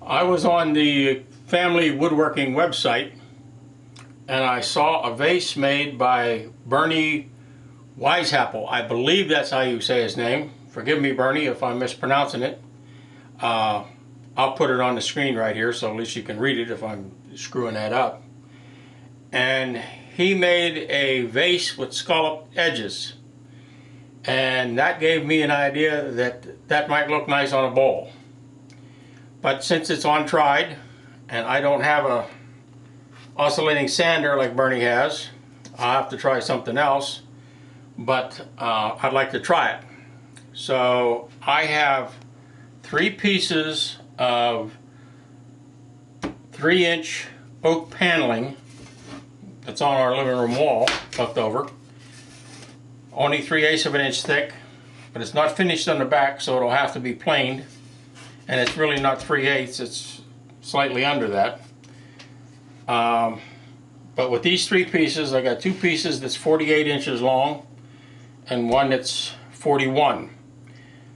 I was on the family woodworking website and I saw a vase made by Bernie Weishapel. I believe that's how you say his name. Forgive me, Bernie, if I'm mispronouncing it. I'll put it on the screen right here so at least you can read it if I'm screwing that up. And he made a vase with scalloped edges. And that gave me an idea that that might look nice on a bowl. But since it's untried and I don't have a oscillating sander like Bernie has, I'll have to try something else. But I'd like to try it. So I have 3 pieces of 3-inch oak paneling that's on our living room wall left over. Only 3/8 of an inch thick, but it's not finished on the back, so it'll have to be planed. And it's really not 3/8, it's slightly under that. But with these 3 pieces, I got 2 pieces that's 48 inches long and one that's 41.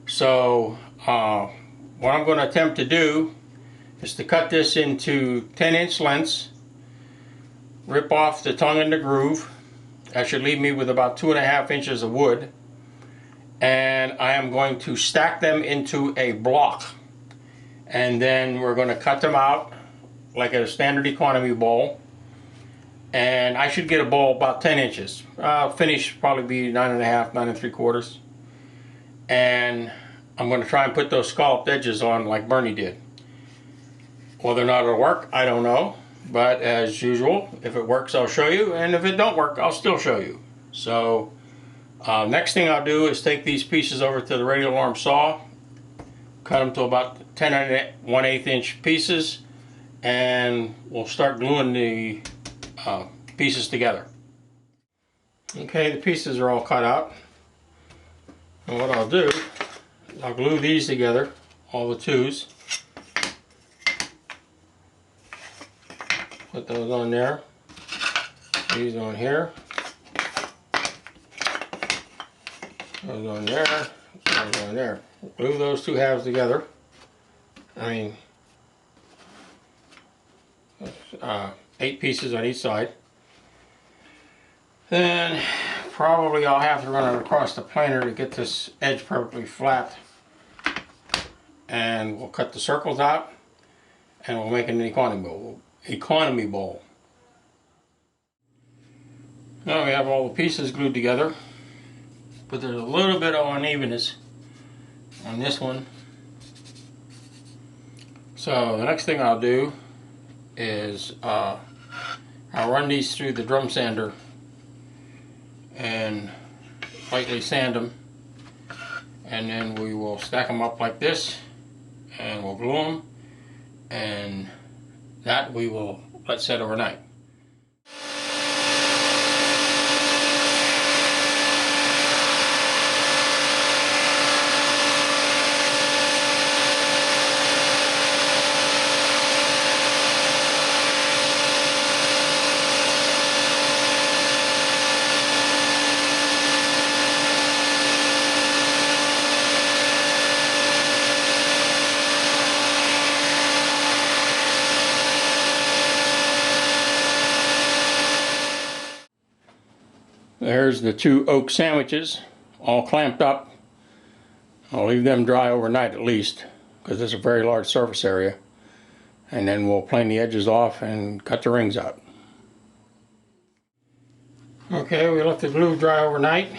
So what I'm going to attempt to do is to cut this into 10-inch lengths, rip off the tongue and the groove. That should leave me with about 2.5 inches of wood, and I am going to stack them into a block, and then we're going to cut them out like a standard economy bowl, and I should get a bowl about 10 inches. Finish probably be 9.5, 9 3/4, and I'm going to try and put those scalloped edges on like Bernie did. Whether or not it'll work, I don't know. But as usual, if it works, I'll show you, and if it don't work, I'll still show you. So next thing I'll do is take these pieces over to the radial arm saw, cut them to about 10 1/8 inch pieces, and we'll start gluing the pieces together. Okay, the pieces are all cut out. And what I'll do, I'll glue these together, all the 2s. Put those on there, these on here, those on there, those on there. Glue those 2 halves together. 8 pieces on each side. Then probably I'll have to run it across the planer to get this edge perfectly flat. And we'll cut the circles out and we'll make an economy bowl. Now we have all the pieces glued together, but there's a little bit of unevenness on this one. So the next thing I'll do is I'll run these through the drum sander and lightly sand them, and then we will stack them up like this and we'll glue them, and that we will let set overnight. There's the 2 oak sandwiches all clamped up. I'll leave them dry overnight at least, because it's a very large surface area. And then we'll plane the edges off and cut the rings out. Okay, we let the glue dry overnight,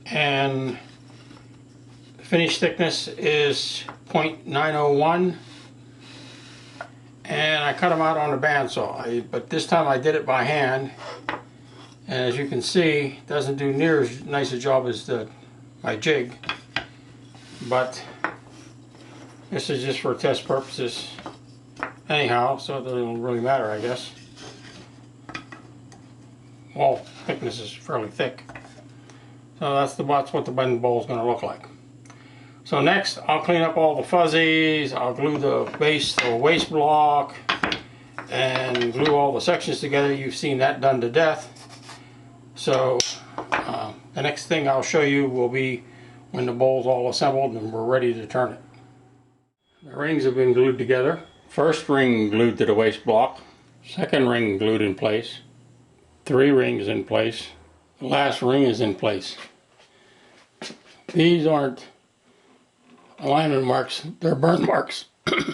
and the finished thickness is 0.901, and I cut them out on a bandsaw. But this time I did it by hand. And as you can see, it doesn't do near as nice a job as my jig, but this is just for test purposes anyhow, so it doesn't really matter, I guess. Wall thickness is fairly thick, so that's what the bend bowl is going to look like. So next, I'll clean up all the fuzzies. I'll glue the base to a waste block and glue all the sections together. You've seen that done to death. So the next thing I'll show you will be when the bowl's all assembled and we're ready to turn it. The rings have been glued together First ring glued to the waste block, second ring glued in place, 3 rings in place, the last ring is in place. These aren't alignment marks, they're burn marks. We'll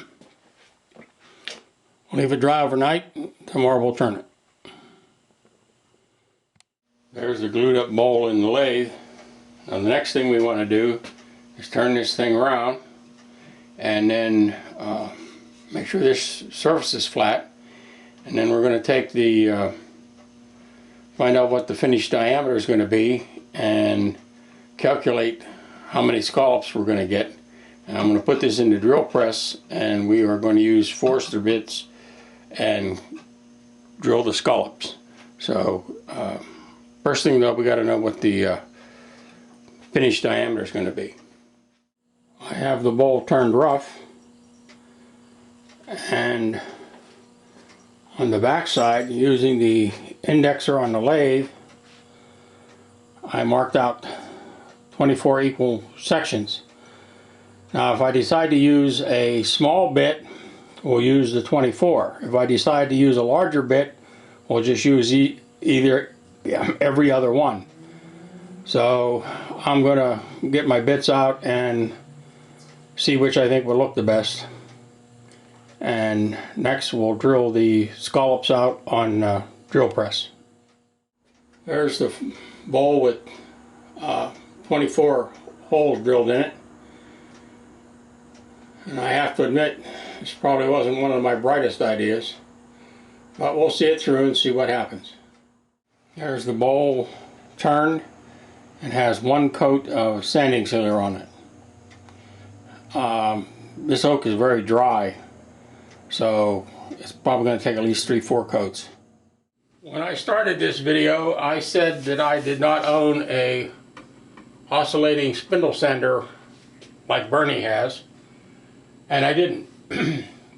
leave it dry overnight, tomorrow we'll turn it. There's the glued up bowl in the lathe. Now the next thing we want to do is turn this thing around and then make sure this surface is flat, and then we're going to take the find out what the finished diameter is going to be and calculate how many scallops we're going to get. And I'm going to put this in the drill press, and we are going to use Forster bits and drill the scallops. So first thing though, we got to know what the finished diameter is going to be. I have the bowl turned rough, and on the back side, using the indexer on the lathe, I marked out 24 equal sections. Now if I decide to use a small bit, we'll use the 24. If I decide to use a larger bit, we'll just use either every other one. So I'm going to get my bits out and see which I think will look the best. And next we'll drill the scallops out on drill press. There's the bowl with 24 holes drilled in it. And I have to admit, this probably wasn't one of my brightest ideas, but we'll see it through and see what happens. There's the bowl turned and has 1 coat of sanding sealer on it. This oak is very dry, so it's probably going to take at least 3-4 coats. When I started this video, I said that I did not own a oscillating spindle sander like Bernie has, and I didn't.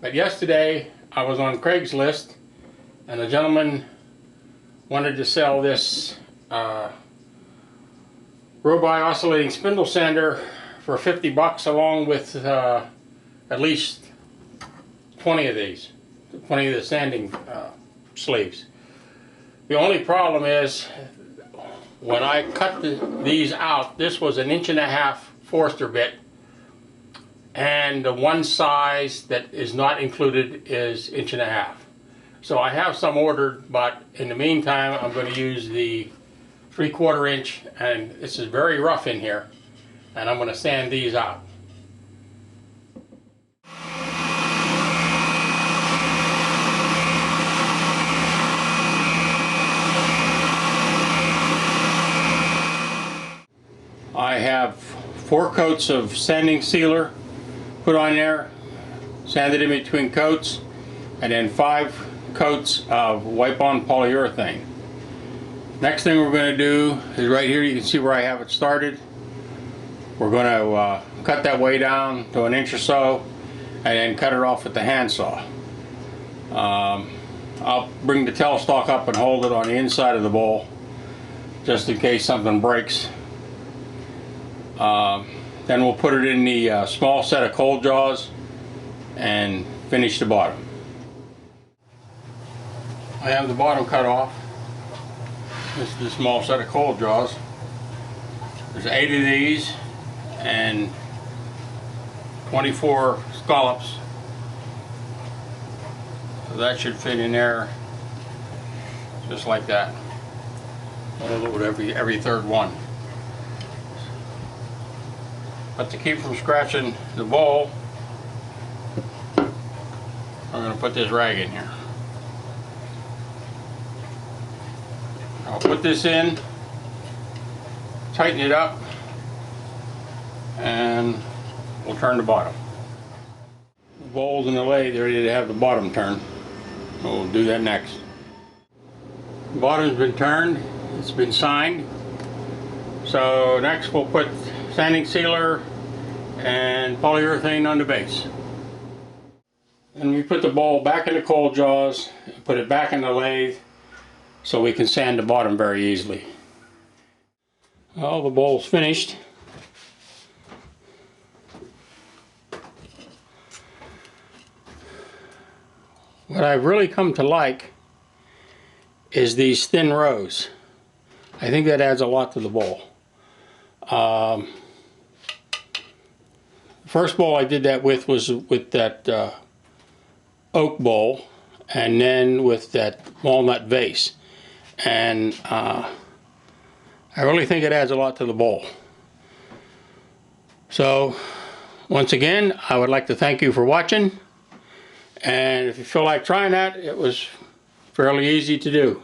But yesterday I was on Craigslist, and a gentleman wanted to sell this Robi oscillating spindle sander for 50 bucks, along with at least 20 of these, 20 of the sanding sleeves. The only problem is, when I cut these out, this was an 1.5" Forster bit, and the one size that is not included is 1.5". So I have some ordered, but in the meantime I'm going to use the 3/4 inch, and this is very rough in here, and I'm going to sand these out. I have 4 coats of sanding sealer put on there, sanded in between coats, and then 5 coats of wipe-on polyurethane. Next thing we're going to do is right here, you can see where I have it started. We're going to cut that way down to 1 inch or so, and then cut it off with the handsaw. I'll bring the tailstock up and hold it on the inside of the bowl, just in case something breaks. Then we'll put it in the small set of cold jaws and finish the bottom. I have the bottom cut off. This is the small set of cold jaws. There's 8 of these and 24 scallops. So that should fit in there just like that. A little bit every third one. But to keep from scratching the bowl, I'm going to put this rag in here. I'll put this in, tighten it up, and we'll turn the bottom. The bowl's in the lathe, they're ready to have the bottom turned. We'll do that next. The bottom's been turned, it's been signed. So next we'll put sanding sealer and polyurethane on the base. And we put the bowl back in the cold jaws, put it back in the lathe so we can sand the bottom very easily. Well, the bowl's finished. what I've really come to like is these thin rows. I think that adds a lot to the bowl. First bowl I did that with was with that oak bowl, and then with that walnut vase. And I really think it adds a lot to the bowl. So once again, I would like to thank you for watching. And if you feel like trying that, it was fairly easy to do.